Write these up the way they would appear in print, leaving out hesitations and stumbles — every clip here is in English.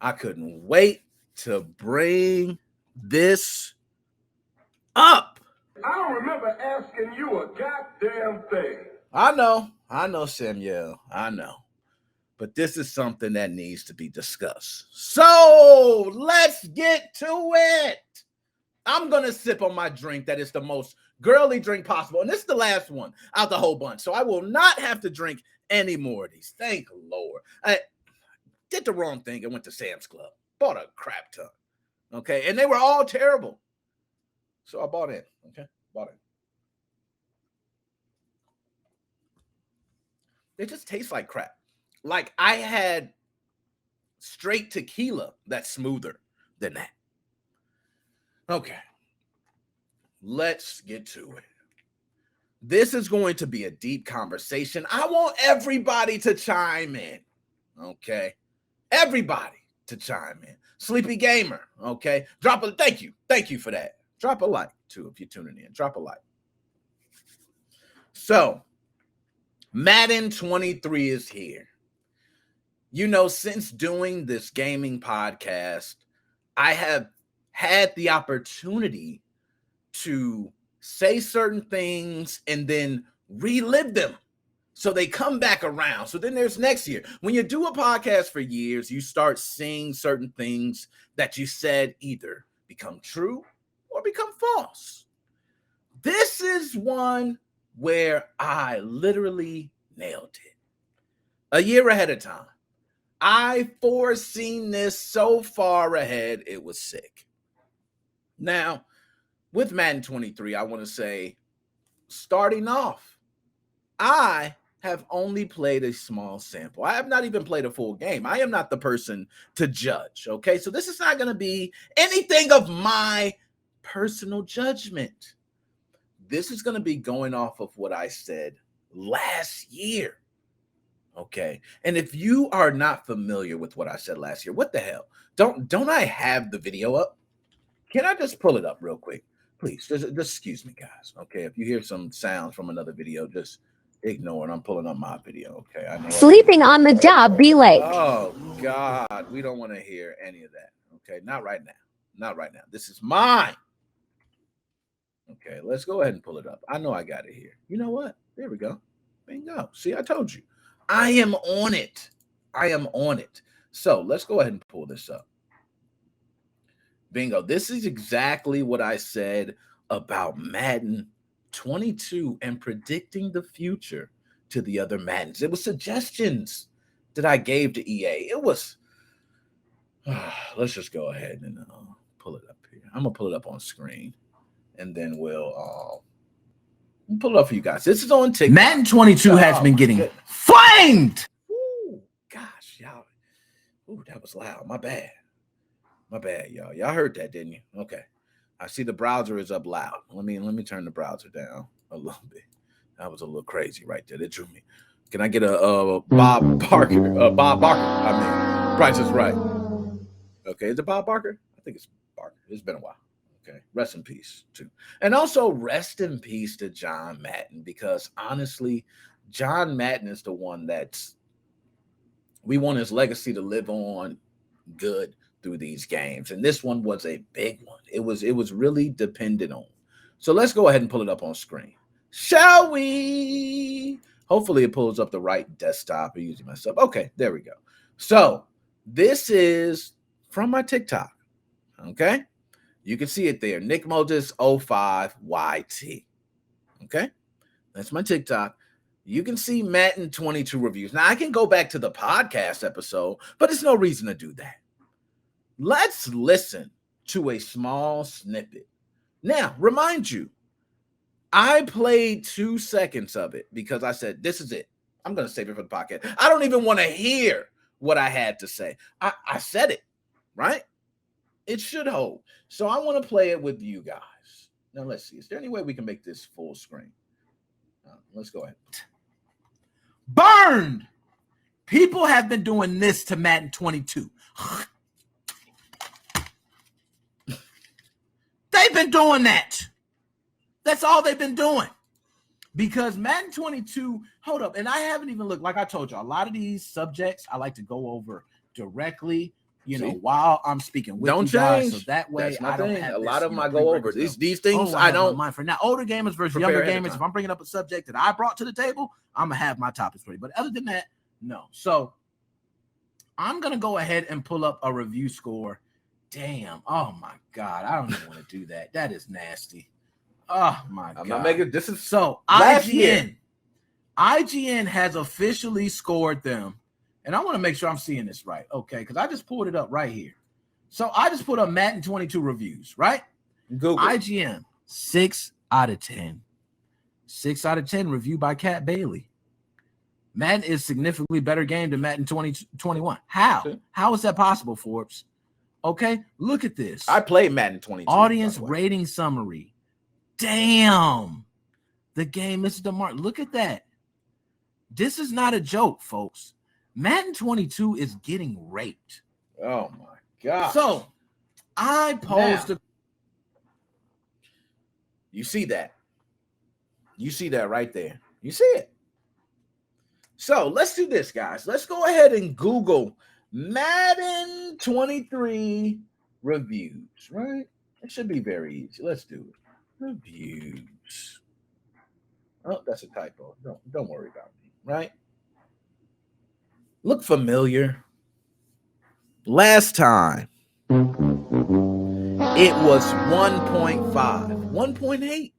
I couldn't wait to bring this up. I don't remember asking you a goddamn thing. I know, Samuel, I know. But this is something that needs to be discussed. So let's get to it. I'm going to sip on my drink that is the most girly drink possible. And this is the last one out the whole bunch. So I will not have to drink any more of these. Thank the Lord. I did the wrong thing and went to Sam's Club. Bought a crap ton. Okay. And they were all terrible. So I bought in. Okay. Bought in. They just taste like crap. Like I had straight tequila that's smoother than that. Okay. Let's get to it. This is going to be a deep conversation. I want everybody to chime in. Okay. Everybody to chime in. Sleepy Gamer. Okay. Drop a thank you. Thank you for that. Drop a like too if you're tuning in. Drop a like. So, Madden 23 is here. You know, since doing this gaming podcast, I have had the opportunity to say certain things and then relive them. So they come back around. So then there's next year. When you do a podcast for years, you start seeing certain things that you said either become true or become false. This is one where I literally nailed it. A year ahead of time. I foreseen this so far ahead, it was sick. Now, with Madden 23, I want to say, starting off, I have only played a small sample. I have not even played a full game. I am not the person to judge, okay? So this is not going to be anything of my personal judgment. This is going to be going off of what I said last year. Okay. And if you are not familiar with what I said last year, what the hell? Don't I have the video up? Can I just pull it up real quick? Please, just excuse me, guys. Okay. If you hear some sounds from another video, just ignore it. I'm pulling up my video. Okay. I know. Sleeping on the job be like. Oh, God. We don't want to hear any of that. Okay. Not right now. Not right now. This is mine. Okay. Let's go ahead and pull it up. I know I got it here. You know what? There we go. Bingo. See, I told you. I am on it. I am on it. So let's go ahead and pull this up. Bingo. This is exactly what I said about Madden 22 and predicting the future to the other Maddens. It was suggestions that I gave to EA. It was, let's just go ahead and pull it up here. I'm going to pull it up on screen and then we'll pull it up for you guys. This is on TikTok. Madden 22 has been getting flamed. Ooh, gosh, y'all. Ooh, that was loud. My bad. My bad, y'all. Y'all heard that, didn't you? Okay. I see the browser is up loud. Let me turn the browser down a little bit. That was a little crazy right there. That drew me. Can I get a Bob Barker? Bob Barker. I mean, Price is Right. Okay, is it Bob Barker? I think it's Barker. It's been a while. Okay, rest in peace too. And also rest in peace to John Madden, because honestly, John Madden is the one that's, we want his legacy to live on good through these games. And this one was a big one. It was really dependent on. So let's go ahead and pull it up on screen. Shall we? Hopefully it pulls up the right desktop. I'm using myself. Okay, there we go. So this is from my TikTok. Okay. You can see it there. Nick Modus 05YT. Okay. That's my TikTok. You can see Madden 22 reviews. Now I can go back to the podcast episode, but there's no reason to do that. Let's listen to a small snippet. Now, remind you, I played 2 seconds of it because I said, this is it. I'm going to save it for the podcast. I don't even want to hear what I had to say. I said it, right? It should hold. So I want to play it with you guys. Now, let's see. Is there any way we can make this full screen? Let's go ahead. Burned! People have been doing this to Madden 22. They've been doing that. That's all they've been doing. Because Madden 22, hold up, and I haven't even looked, like I told you, a lot of these subjects I like to go over directly while I'm speaking with Don't you guys, so change. that way That's my I don't thing. have A this, lot of them I go over. prerequisite. These things I I have my don't. mind for now. Older gamers versus prepare younger ahead of gamers. time. If I'm bringing up a subject that I brought to the table, I'm gonna have my topics ready. But other than that, no. So I'm gonna go ahead and pull up a review score. Damn. Oh my God. I don't even want to do that. That is nasty. Oh my God. I'm not making this is So last year. IGN has officially scored them. And I want to make sure I'm seeing this right. Okay, because I just pulled it up right here. So I just put up Madden 22 reviews, right? Google. IGN, 6 out of 10. 6 out of 10 reviewed by Cat Bailey. Madden is significantly better game than Madden 2021. How? Okay. How is that possible, Forbes? Okay, look at this. I played Madden 22. Audience rating summary. Damn. The game misses the mark. Look at that. This is not a joke, folks. Madden 22 is getting raped. Oh my God. So I posed You see that. You see that right there. You see it. So let's do this, guys. Let's go ahead and Google Madden 23 reviews, right? It should be very easy. Let's do it. Reviews. Oh, that's a typo. Don't worry about me, right? Look familiar. Last time it was 1.5, 1.8.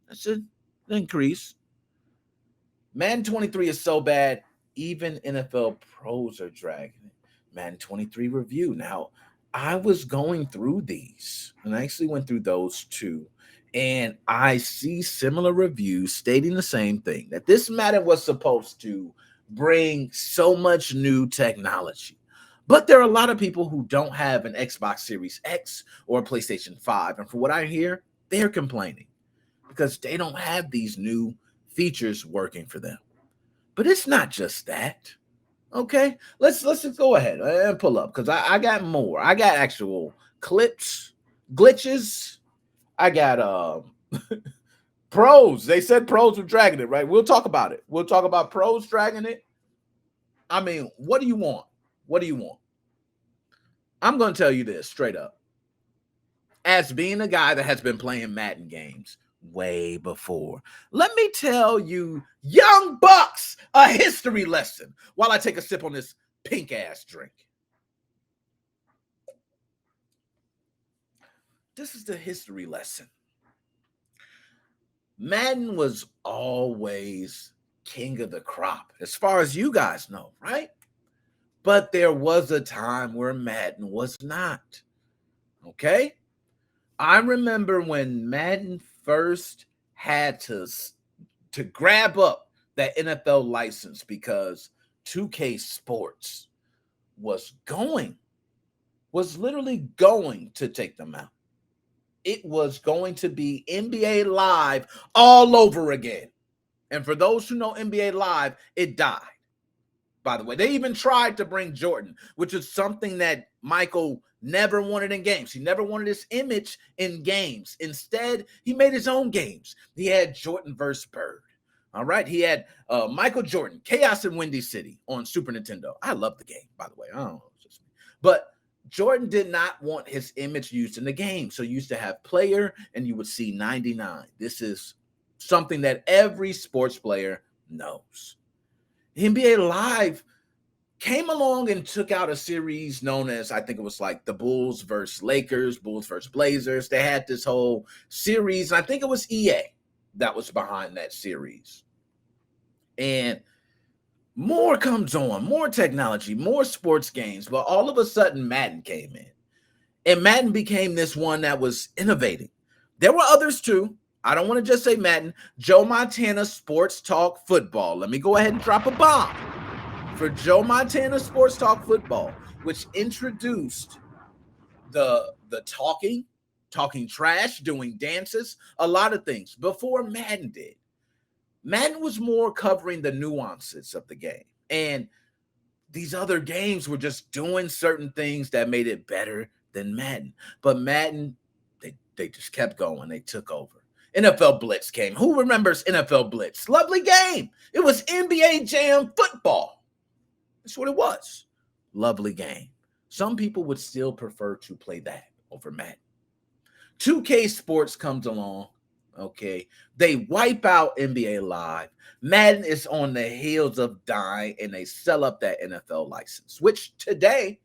That's an increase. Madden 23 is so bad, even NFL pros are dragging it. Madden 23 review. Now, I was going through these, and I actually went through those two, and I see similar reviews stating the same thing, that this Madden was supposed to bring so much new technology. But there are a lot of people who don't have an Xbox Series X or a PlayStation 5, and from what I hear, they're complaining because they don't have these new features working for them. But it's not just that. Okay, let's just go ahead and pull up because I got more. I got actual clips, glitches. I got pros. They said pros were dragging it, right? We'll talk about it. We'll talk about pros dragging it. I mean, what do you want? What do you want? I'm going to tell you this straight up. As being a guy that has been playing Madden games way before, let me tell you, young bucks, a history lesson while I take a sip on this pink ass drink. This is the history lesson. Madden was always king of the crop, as far as you guys know, right? But there was a time where Madden was not. Okay? I remember when Madden first had to grab up that NFL license because 2K Sports was literally going to take them out. It was going to be NBA Live all over again. And for those who know NBA Live, it died. By the way, they even tried to bring Jordan, which is something that Michael never wanted in games. He never wanted his image in games. Instead, he made his own games. He had Jordan versus Bird. All right. He had Michael Jordan, Chaos in Windy City on Super Nintendo. I love the game, by the way. I don't know. It's just me. But Jordan did not want his image used in the game. So you used to have player and you would see 99. This is something that every sports player knows. NBA Live came along and took out a series known as, I think it was like the Bulls versus Lakers, Bulls versus Blazers. They had this whole series. And I think it was EA that was behind that series. And more comes on, more technology, more sports games. But all of a sudden, Madden came in. And Madden became this one that was innovating. There were others too. I don't want to just say Madden. Joe Montana Sports Talk Football. Let me go ahead and drop a bomb for Joe Montana Sports Talk Football, which introduced the talking trash, doing dances, a lot of things before Madden did. Madden was more covering the nuances of the game. And these other games were just doing certain things that made it better than Madden. But Madden, they just kept going. They took over. NFL Blitz came. Who remembers NFL Blitz? Lovely game. It was NBA Jam football. That's what it was. Lovely game. some people would still prefer to play that over Madden. 2K Sports comes along. Okay. They wipe out NBA Live. Madden is on the heels of dying, and they sell up that NFL license, which today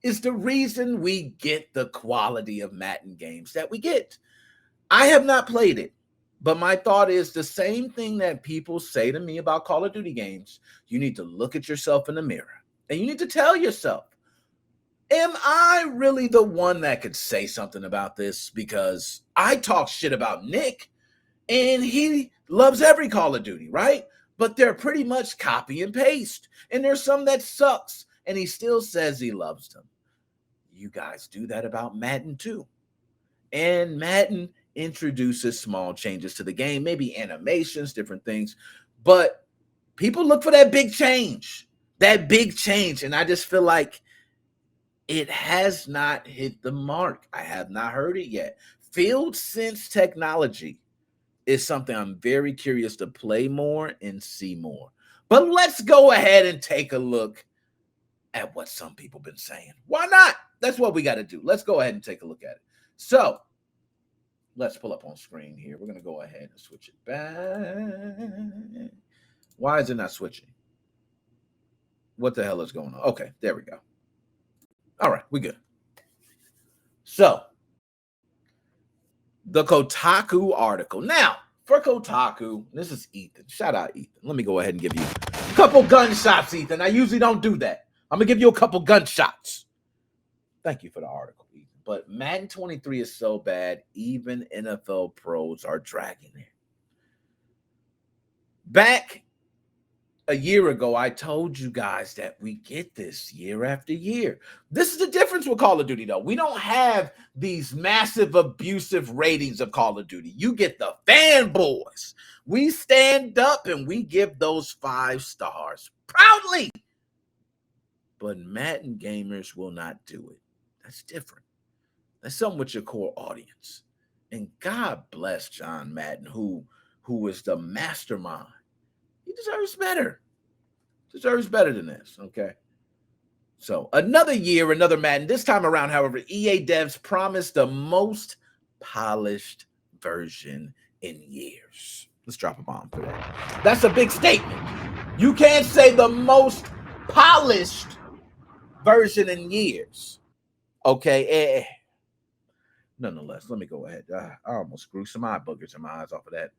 is the reason we get the quality of Madden games that we get. I have not played it, but my thought is the same thing that people say to me about Call of Duty games. You need to look at yourself in the mirror, and you need to tell yourself, am I really the one that could say something about this? Because I talk shit about Nick, and he loves every Call of Duty, right? But they're pretty much copy and paste. And there's some that sucks, and he still says he loves them. You guys do that about Madden too. And Madden introduces small changes to the game, maybe animations, different things. But people look for that big change. And I just feel like it has not hit the mark. I have not heard it yet. FieldSense technology is something I'm very curious to play more and see more. But let's go ahead and take a look at what some people have been saying. Why not? That's what we got to do. Let's go ahead and take a look at it. So let's pull up on screen here. We're going to go ahead and switch it back. Why is it not switching? What the hell is going on? Okay, there we go. All right, we good. So the Kotaku article. Now, for Kotaku, this is Ethan. Shout out, Ethan. Let me go ahead and give you a couple gunshots, Ethan. I usually don't do that. I'm going to give you a couple gunshots. Thank you for the article, Ethan. But Madden 23 is so bad, even NFL pros are dragging it. Back a year ago, I told you guys that we get this year after year. This is the difference with Call of Duty, though. We don't have these massive abusive ratings of Call of Duty. You get the fanboys. We stand up and we give those 5 stars proudly. But Madden gamers will not do it. That's different. That's something with your core audience. And God bless John Madden, who is the mastermind. He deserves better. Deserves better than this, okay? So another year, another Madden. This time around, however, EA devs promised the most polished version in years. Let's drop a bomb for that. That's a big statement. You can't say the most polished version in years. Okay. Nonetheless, let me go ahead. I almost grew some eye boogers in my eyes off of that.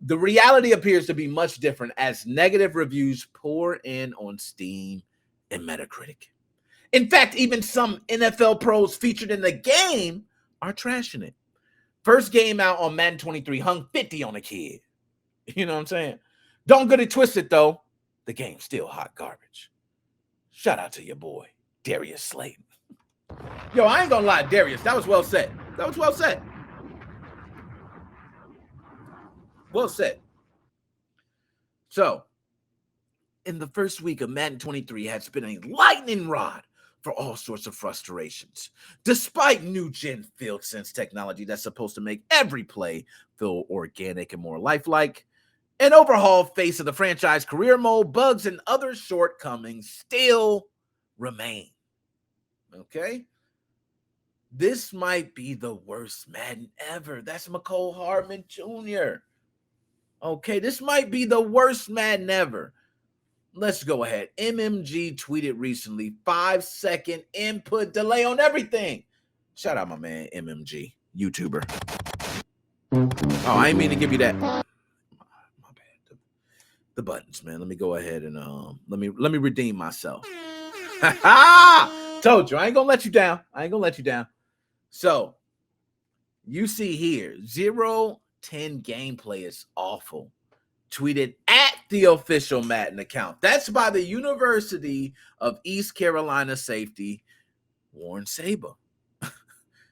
The reality appears to be much different as negative reviews pour in on Steam and Metacritic. In fact, even some NFL pros featured in the game are trashing it. First game out on Madden 23 hung 50 on a kid. You know what I'm saying? Don't get it twisted, though. The game's still hot garbage. Shout out to your boy, Darius Slayton. Yo, I ain't gonna lie, Darius. That was well said. That was well said. Well said. So, in the first week of Madden 23 has been a lightning rod for all sorts of frustrations. Despite new gen FieldSense technology that's supposed to make every play feel organic and more lifelike, an overhauled face of the franchise career mode, bugs, and other shortcomings still remain. Okay? This might be the worst Madden ever. That's McCole Hardman Jr. Okay, this might be the worst Madden ever. Let's go ahead. MMG tweeted recently, 5-second input delay on everything. Shout out my man, MMG, YouTuber. Oh, I ain't mean to give you that. My bad. The buttons, man. Let me go ahead and let me redeem myself. Told you, I ain't gonna let you down. So, you see here, 0-10 gameplay is awful. Tweeted at the official Madden account. That's by the University of East Carolina safety, Warren Saber.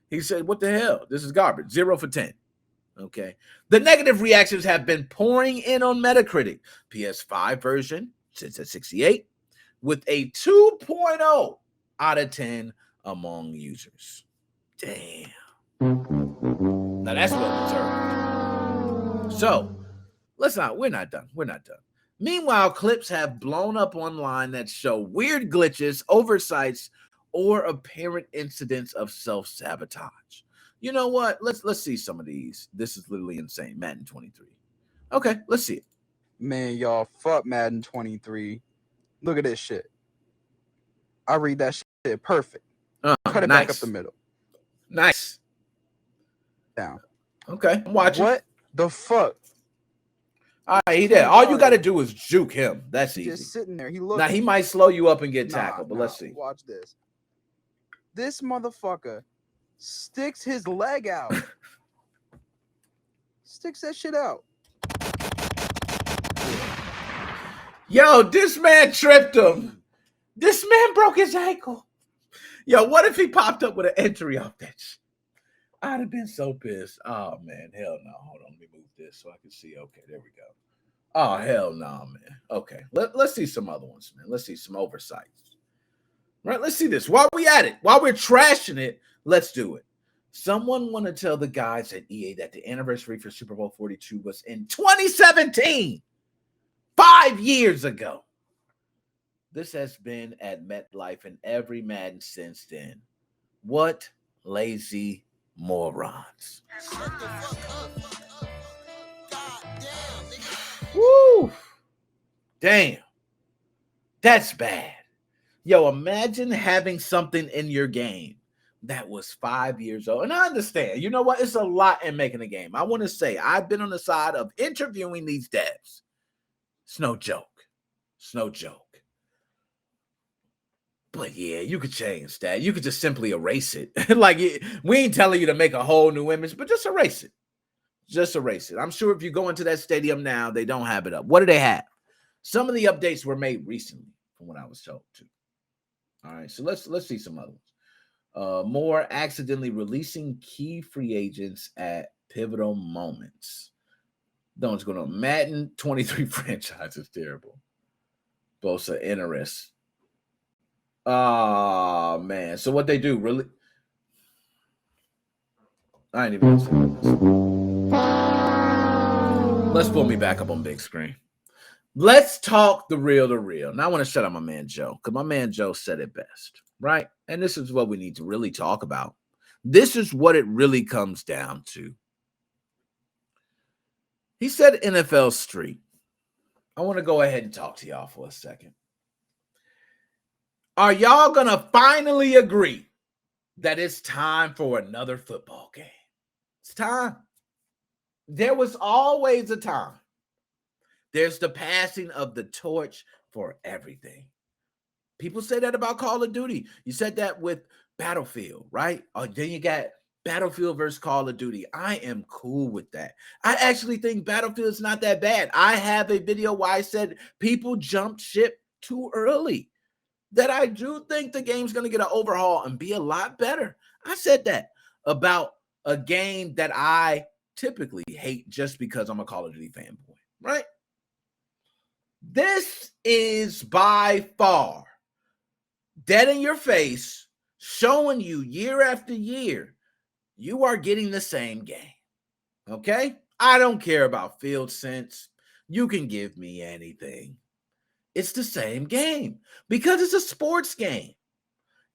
He said, what the hell? This is garbage. 0 for 10. Okay. The negative reactions have been pouring in on Metacritic. PS5 version sits at 68 with a 2.0 out of 10 among users. Damn. Now that's well deserved. So, we're not done. Meanwhile, clips have blown up online that show weird glitches, oversights, or apparent incidents of self-sabotage. You know what? Let's see some of these. This is literally insane. Madden 23. Okay, let's see it. Man, y'all, fuck Madden 23. Look at this shit. I read that shit perfect. Cut it back up the middle. Nice. Down. Okay, I'm watching. What the fuck? All right, he did. All you got to do is juke him. That's easy. Just sitting there. He looks. Now, he might slow you up and get tackled, but let's see. Watch this. This motherfucker sticks his leg out. Sticks that shit out. Yo, this man tripped him. This man broke his ankle. Yo, what if he popped up with an entry off that shit? I'd have been so pissed. Oh, man. Hell no. Hold on. Let me move this so I can see. Okay, there we go. Oh, hell no, man. Okay, let's see some other ones, man. Let's see some oversights. Right, let's see this. While we at it, while we're trashing it, let's do it. Someone want to tell the guys at EA that the anniversary for Super Bowl 42 was in 2017, 5 years ago. This has been at MetLife and every Madden since then. What lazy morons. Woo! Damn. That's bad. Yo, imagine having something in your game that was 5 years old. And I understand. You know what? It's a lot in making a game. I want to say I've been on the side of interviewing these devs. It's no joke. It's no joke. But yeah, you could change that. You could just simply erase it. Like, we ain't telling you to make a whole new image, but just erase it. Just erase it. I'm sure if you go into that stadium now, they don't have it up. What do they have? Some of the updates were made recently, from what I was told too. All right, so let's see some other ones. More accidentally releasing key free agents at pivotal moments. Don't what's going on. Madden 23 franchise is terrible. Bosa interest. Oh man. So what they do really? I ain't even gonna say this. Let's pull me back up on big screen. Let's talk the real to real. Now I want to shut up my man Joe, because my man Joe said it best, right? And this is what we need to really talk about. This is what it really comes down to. He said NFL Street. I want to go ahead and talk to y'all for a second. Are y'all going to finally agree that it's time for another football game? It's time. There was always a time. There's the passing of the torch for everything. People say that about Call of Duty. You said that with Battlefield, right? Then you got Battlefield versus Call of Duty. I am cool with that. I actually think Battlefield is not that bad. I have a video where I said people jumped ship too early. That I do think the game's going to get an overhaul and be a lot better. I said that about a game that I typically hate just because I'm a Call of Duty fanboy, right? This is by far dead in your face, showing you year after year, you are getting the same game. Okay? I don't care about FieldSense. You can give me anything. It's the same game because it's a sports game.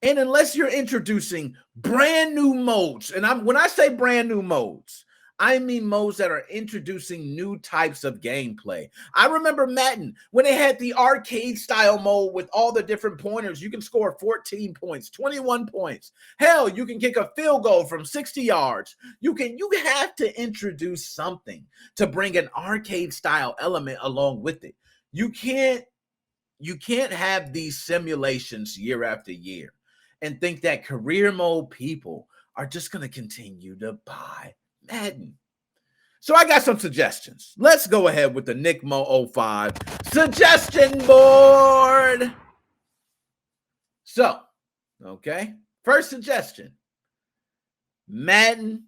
And unless you're introducing brand new modes, and when I say brand new modes, I mean modes that are introducing new types of gameplay. I remember Madden, when they had the arcade style mode with all the different pointers. You can score 14 points, 21 points. Hell, you can kick a field goal from 60 yards. You have to introduce something to bring an arcade style element along with it. You can't have these simulations year after year and think that career mode people are just going to continue to buy Madden. So I got some suggestions. Let's go ahead with the Nick Mo 05 suggestion board. So, okay. First suggestion. Madden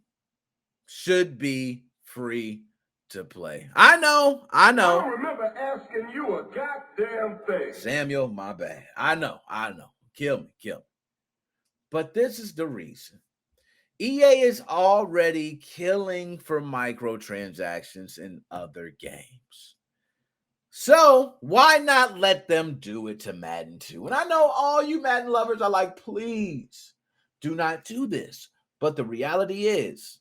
should be free to play. I know. I don't remember asking you a goddamn thing. Samuel, my bad. I know. Kill me. But this is the reason. EA is already killing for microtransactions in other games. So why not let them do it to Madden 2? And I know all you Madden lovers are like, please do not do this. But the reality is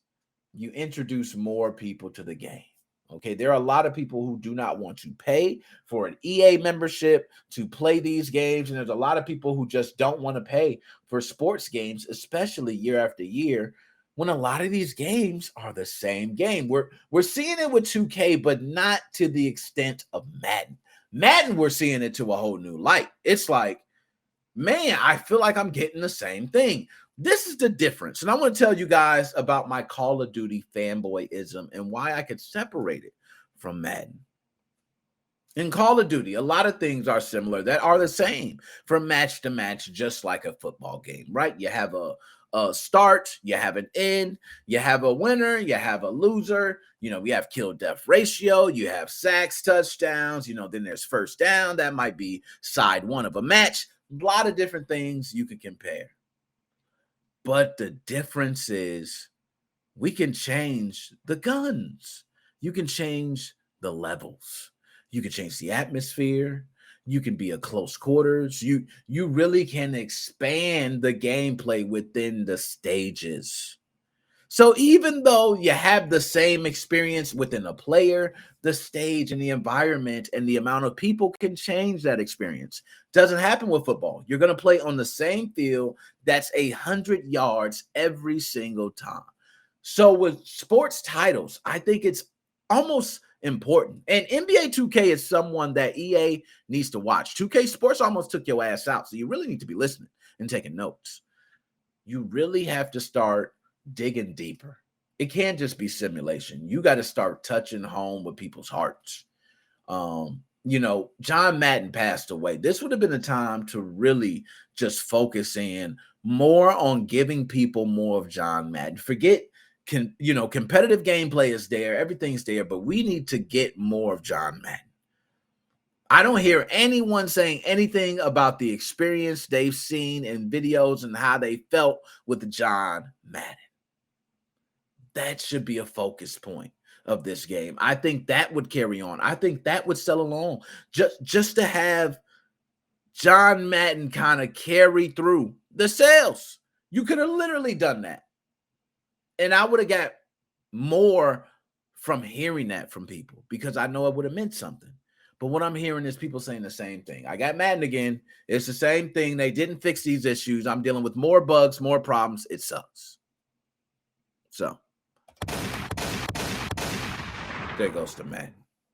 you introduce more people to the game. Okay, there are a lot of people who do not want to pay for an EA membership to play these games. And there's a lot of people who just don't want to pay for sports games, especially year after year, when a lot of these games are the same game. We're seeing it with 2K, but not to the extent of Madden. Madden, we're seeing it to a whole new light. It's like, man, I feel like I'm getting the same thing. This is the difference. And I want to tell you guys about my Call of Duty fanboyism and why I could separate it from Madden. In Call of Duty, a lot of things are similar that are the same from match to match, just like a football game, right? You have a start, you have an end, you have a winner, you have a loser, we have kill death ratio, you have sacks, touchdowns, then there's first down. That might be side one of a match. A lot of different things you can compare. But the difference is we can change the guns. You can change the levels. You can change the atmosphere. You can be a close quarters. You really can expand the gameplay within the stages. So even though you have the same experience within a player, the stage and the environment and the amount of people can change that experience. Doesn't happen with football. You're going to play on the same field that's 100 yards every single time. So with sports titles, I think it's almost important. And NBA 2K is someone that EA needs to watch. 2K Sports almost took your ass out. So you really need to be listening and taking notes. You really have to start digging deeper. It can't just be simulation. You got to start touching home with people's hearts. John Madden passed away. This would have been a time to really just focus in more on giving people more of John Madden. Forget, competitive gameplay is there. Everything's there, but we need to get more of John Madden. I don't hear anyone saying anything about the experience they've seen in videos and how they felt with John Madden. That should be a focus point of this game. I think that would carry on. I think that would sell along. Just to have John Madden kind of carry through the sales. You could have literally done that. And I would have got more from hearing that from people because I know it would have meant something. But what I'm hearing is people saying the same thing. I got Madden again. It's the same thing. They didn't fix these issues. I'm dealing with more bugs, more problems. It sucks. So there goes to Madden.